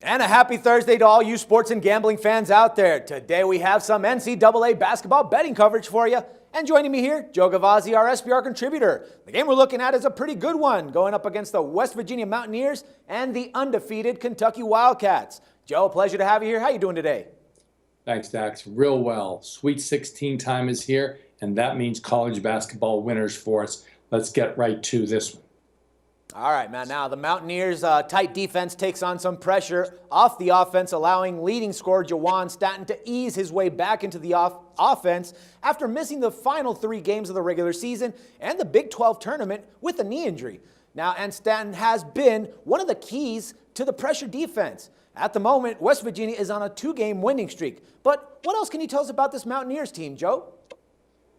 And a happy Thursday to all you sports and gambling fans out there. Today we have some NCAA basketball betting coverage for you. And joining me here, Joe Gavazzi, our SBR contributor. The game we're looking at is a pretty good one, going up against the West Virginia Mountaineers and the undefeated Kentucky Wildcats. Joe, pleasure to have you here. How you doing today? Thanks, Dax. Real well. Sweet 16 time is here, and that means college basketball winners for us. Let's get right to this one. All right, man. Now, the Mountaineers' tight defense takes on some pressure off the offense, allowing leading scorer Jawan Stanton to ease his way back into the offense after missing the final 3 games of the regular season and the Big 12 tournament with a knee injury. Now, and Stanton has been one of the keys to the pressure defense. At the moment, West Virginia is on a 2-game winning streak. But what else can you tell us about this Mountaineers team, Joe?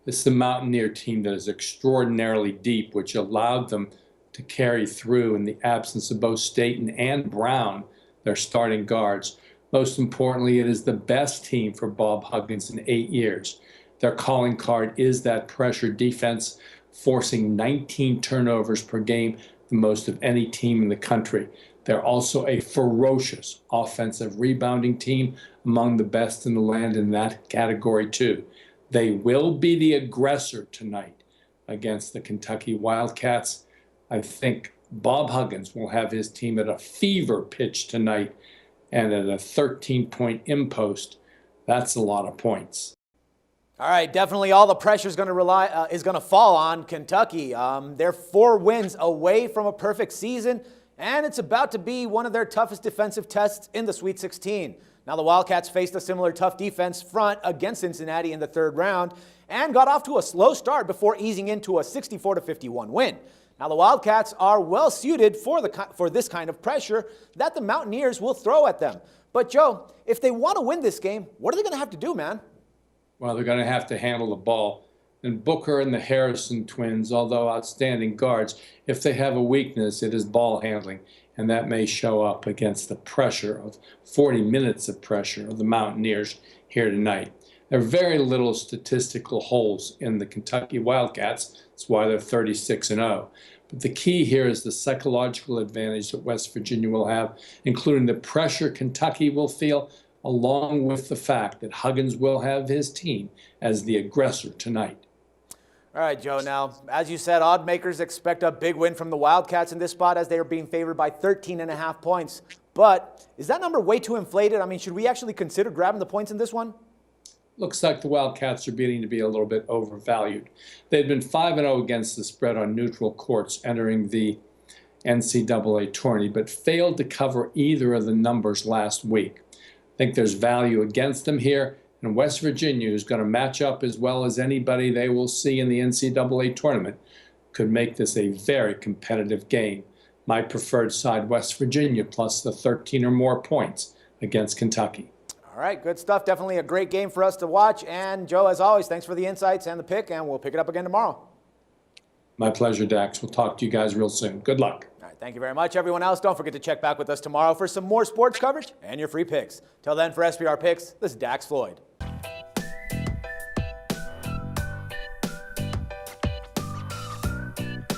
This is a Mountaineer team that is extraordinarily deep, which allowed them to carry through in the absence of both Staten and Brown, their starting guards. Most importantly, it is the best team for Bob Huggins in 8 years. Their calling card is that pressure defense, forcing 19 turnovers per game, the most of any team in the country. They're also a ferocious offensive rebounding team, among the best in the land in that category too. They will be the aggressor tonight against the Kentucky Wildcats. I think Bob Huggins will have his team at a fever pitch tonight, and at a 13-point impost. That's a lot of points. All right, definitely all the pressure is going to fall on Kentucky. They're 4 wins away from a perfect season, and it's about to be one of their toughest defensive tests in the Sweet 16. Now, the Wildcats faced a similar tough defense front against Cincinnati in the 3rd round and got off to a slow start before easing into a 64-51 win. Now, the Wildcats are well suited for this kind of pressure that the Mountaineers will throw at them. But, Joe, if they want to win this game, what are they going to have to do, man? Well, they're going to have to handle the ball. And Booker and the Harrison twins, although outstanding guards, if they have a weakness, it is ball handling. And that may show up against the pressure of 40 minutes of pressure of the Mountaineers here tonight. There are very little statistical holes in the Kentucky Wildcats. That's why they're 36-0. But the key here is the psychological advantage that West Virginia will have, including the pressure Kentucky will feel, along with the fact that Huggins will have his team as the aggressor tonight. All right, Joe. Now, as you said, odd makers expect a big win from the Wildcats in this spot as they are being favored by 13.5 points. But is that number way too inflated? I mean, should we actually consider grabbing the points in this one? Looks like the Wildcats are beginning to be a little bit overvalued. They'd been 5-0 against the spread on neutral courts entering the NCAA tourney, but failed to cover either of the numbers last week. I think there's value against them here, and West Virginia, who's going to match up as well as anybody they will see in the NCAA tournament, could make this a very competitive game. My preferred side, West Virginia, plus the 13 or more points against Kentucky. All right, good stuff. Definitely a great game for us to watch. And, Joe, as always, thanks for the insights and the pick, and we'll pick it up again tomorrow. My pleasure, Dax. We'll talk to you guys real soon. Good luck. All right, thank you very much, everyone else. Don't forget to check back with us tomorrow for some more sports coverage and your free picks. Till then, for SBR Picks, this is Dax Floyd.